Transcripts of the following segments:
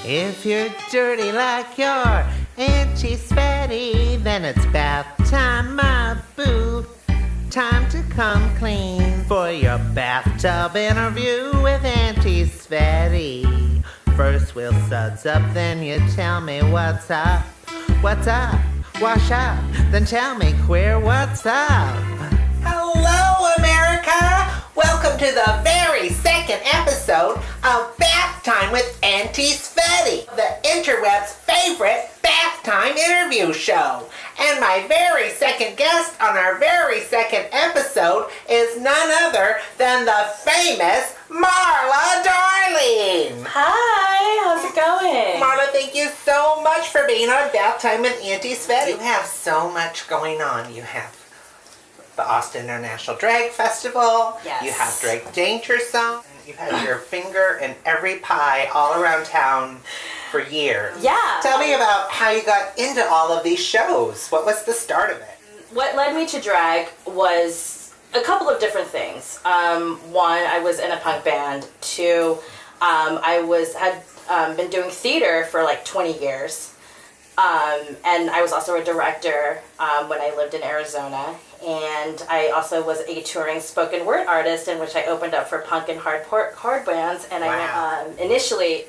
If you're dirty like your Auntie Svetty, then it's bath time, my boo. Time to come clean for your bathtub interview with Auntie Svetty. First we'll suds up, then you tell me what's up. What's up? Wash up, then tell me queer what's up. Hello, America! Welcome to the very second episode of Bathtime with Auntie Svetty, the interweb's favorite bath time interview show. And my very second guest on our very second episode is none other than the famous Marla Darling. Hi, how's it going? Marla, thank you so much for being on Bathtime with Auntie Svetty. You have so much going on. You have the Austin International Drag Festival. Yes. You have Drag Danger Zone. You've had your finger in every pie all around town for years. Yeah. Tell me about how you got into all of these shows. What was the start of it? What led me to drag was a couple of different things. One, I was in a punk band. Two, I had been doing theater for like 20 years. And I was also a director when I lived in Arizona. And I also was a touring spoken word artist in which I opened up for punk and hard bands. And Wow. Initially,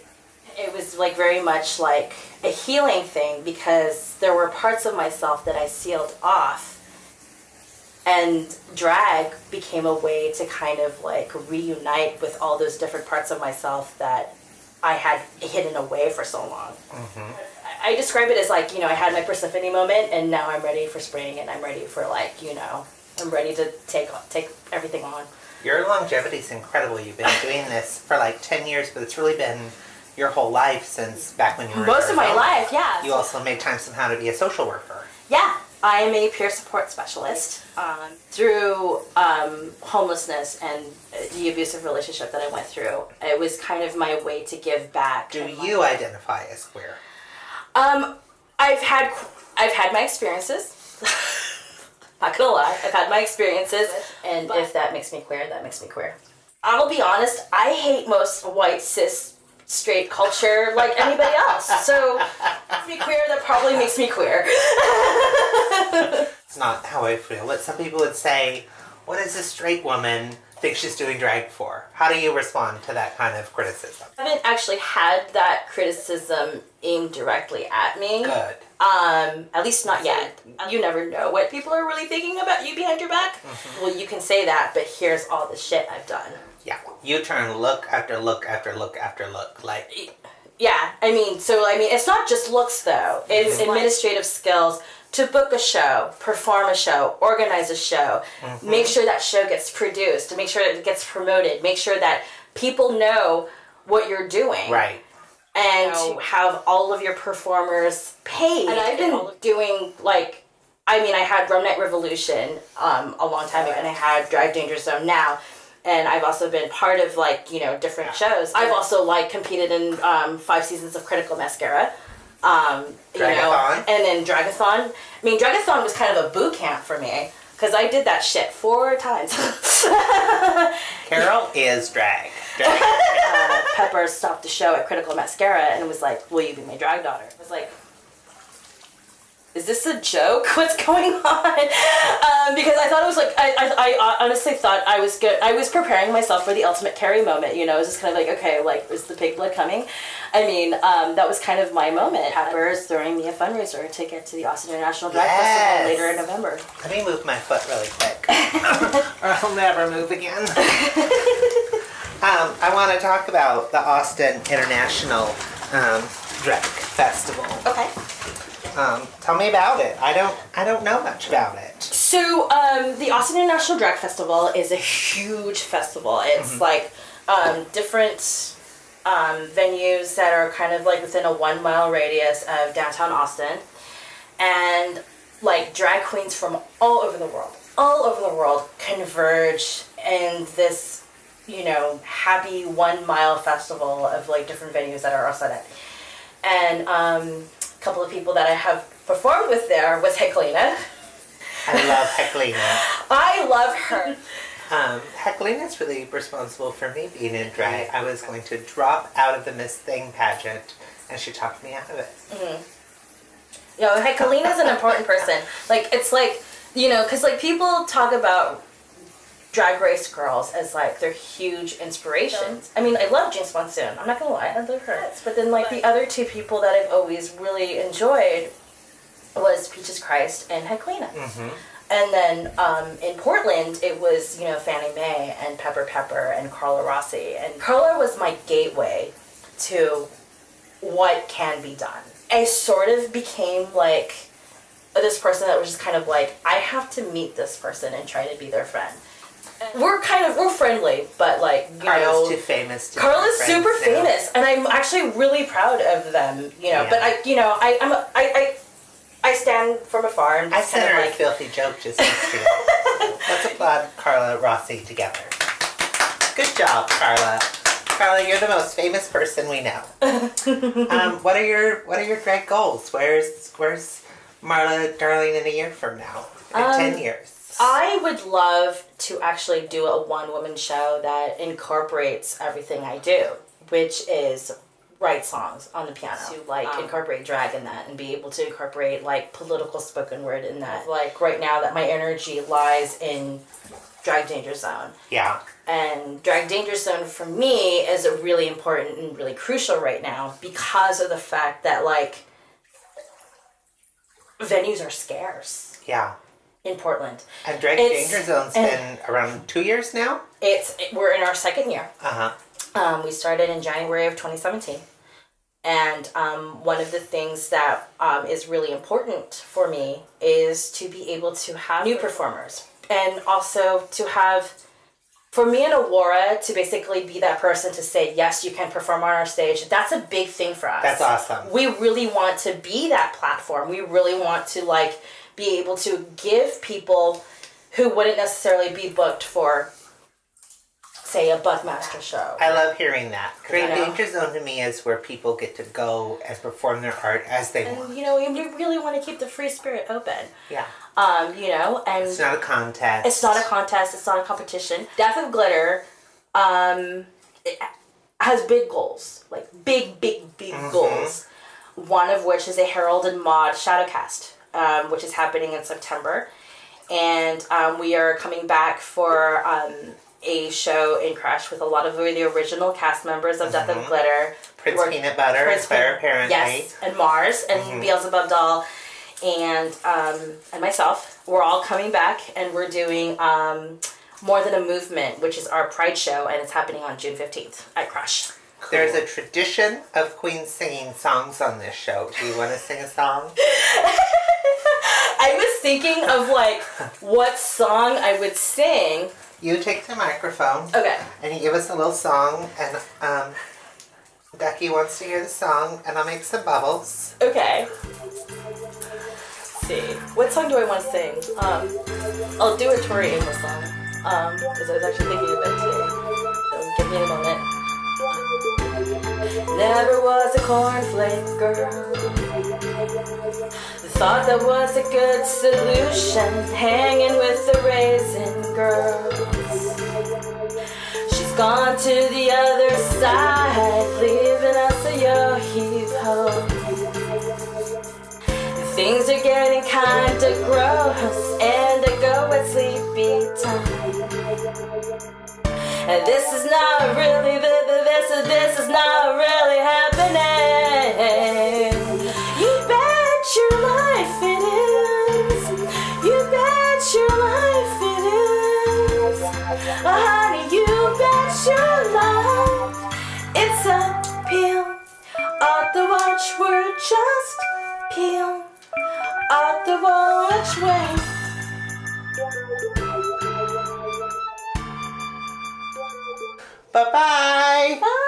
it was like very much like a healing thing because there were parts of myself that I sealed off. And drag became a way to kind of like reunite with all those different parts of myself that I had hidden away for so long. Mm-hmm. I describe it as like, I had my Persephone moment and now I'm ready for spring and I'm ready for like, I'm ready to take everything on. Your longevity is incredible. You've been doing this for like 10 years, but it's really been your whole life since back when you were Most of my life, yeah. You also made time somehow to be a social worker. Yeah. I am a peer support specialist. Through homelessness and the abusive relationship that I went through, it was kind of my way to give back. Do you identify as queer? I've had my experiences. Not gonna lie, I've had my experiences, and if that makes me queer, that makes me queer. I'll be honest, I hate most white cis straight culture like anybody else. So to be queer, that probably makes me queer. It's not how I feel. But some people would say, what does a straight woman think she's doing drag for? How do you respond to that kind of criticism? I haven't actually had that criticism aimed directly at me. Good. At least not yet. You never know what people are really thinking about you behind your back. Mm-hmm. Well, you can say that, but here's all the shit I've done. Yeah. You turn look after look after look after look. Like. Yeah, it's not just looks though. It's administrative skills to book a show, perform a show, organize a show, make sure that show gets produced, to make sure it gets promoted, make sure that people know what you're doing. Right. And to have all of your performers paid. And I've been doing I had Rum Night Revolution a long time ago, and I had Drag Danger Zone now. And I've also been part of different shows. I've also competed in 5 seasons of Critical Mascara. Dragathon. And then Dragathon. Dragathon was kind of a boot camp for me because I did that shit 4 times. Carol is drag. Pepper stopped the show at Critical Mascara and was like, "Will you be my drag daughter?" I was like, is this a joke? What's going on? Because I thought it was I honestly thought I was good. I was preparing myself for the ultimate Carrie moment. It was just kind of okay, is the pig blood coming? That was kind of my moment. Pepper's throwing me a fundraiser to get to the Austin International Drag Festival later in November. Let me move my foot really quick. Or I'll never move again. I want to talk about the Austin International Drag Festival. Okay. Tell me about it. I don't know much about it. So, the Austin International Drag Festival is a huge festival. It's different venues that are kind of within a 1 mile radius of downtown Austin. And drag queens from all over the world converge in this, happy 1 mile festival of different venues that are outside it. And, couple of people that I have performed with there was Heclina. I love Heclina. I love her. Heckelina's really responsible for me being in drag. I was going to drop out of the Miss Thing pageant, and she talked me out of it. Mm-hmm. You know, Heckelina's an important person. Like, it's like, you know, because, like, people talk about Drag Race girls as, like, they're huge inspirations. I mean, I love Jinx Monsoon. I'm not going to lie, I love her. But then, like, the other two people that I've always really enjoyed was Peaches Christ and Heckelina. Mm-hmm. And then in Portland, it was, you know, Fannie Mae and Pepper Pepper and Carla Rossi. And Carla was my gateway to what can be done. I sort of became, like, this person that was just kind of like, I have to meet this person and try to be their friend. We're friendly, but, like, you Carla's know, too famous to Carla's be super friends now. famous, and I'm actually really proud of them, you know. Yeah. But I stand from afar and I just kind sent of her a like, filthy joke just yesterday. Let's applaud Carla Rossi together. Good job, Carla. Carla, you're the most famous person we know. What are your drag goals? Where's Marla Darling in a year from now? In 10 years? I would love to actually do a one-woman show that incorporates everything I do, which is write songs on the piano. To, like, incorporate drag in that and be able to incorporate, like, political spoken word in that. Like, right now that my energy lies in Drag Danger Zone. Yeah. And Drag Danger Zone for me is really important and really crucial right now because of the fact that, like, venues are scarce. Yeah. In Portland. And Drag Danger Zone's been around 2 years now? We're in our second year. Uh-huh. We started in January of 2017. And one of the things that is really important for me is to be able to have new performers. And also to have, for me and Aurora, to basically be that person to say, yes, you can perform on our stage. That's a big thing for us. That's awesome. We really want to be that platform. We really want to, like, be able to give people who wouldn't necessarily be booked for, say, a Buckmaster show. I love hearing that. Drag Danger Zone to me is where people get to go and perform their art as they want. You know, we really want to keep the free spirit open. Yeah. You know, and it's not a contest. It's not a contest. It's not a competition. Death of Glitter, it has big goals, like big goals. One of which is a Herald and Maude Shadowcast. Which is happening in September. And we are coming back for a show in Crush with a lot of the original cast members of Death of Glitter. Prince Peanut Butter is there, apparently. Yes, and Mars, and Beelzebub Doll, and myself. We're all coming back, and we're doing More Than a Movement, which is our Pride show, and it's happening on June 15th at Crush. There's a tradition of queens singing songs on this show. Do you want to sing a song? I was thinking of, like, what song I would sing. You take the microphone. Okay. And you give us a little song, and Ducky wants to hear the song, and I'll make some bubbles. Okay. Let's see. What song do I want to sing? I'll do a Tori Amos song. Because I was actually thinking of it today. So give me a moment. Never was a cornflake girl. Thought that was a good solution, hanging with the raisin girls. She's gone to the other side, leaving us a yo-heave-ho. Things are getting kinda gross, and I go at sleepy time. And this is not really this is not really happening. You bet your life it is. You bet your life it is. Honey, you bet your life it's a peel. Off the watch, we're just peel. Off the watch, wait. Bye-bye. Bye.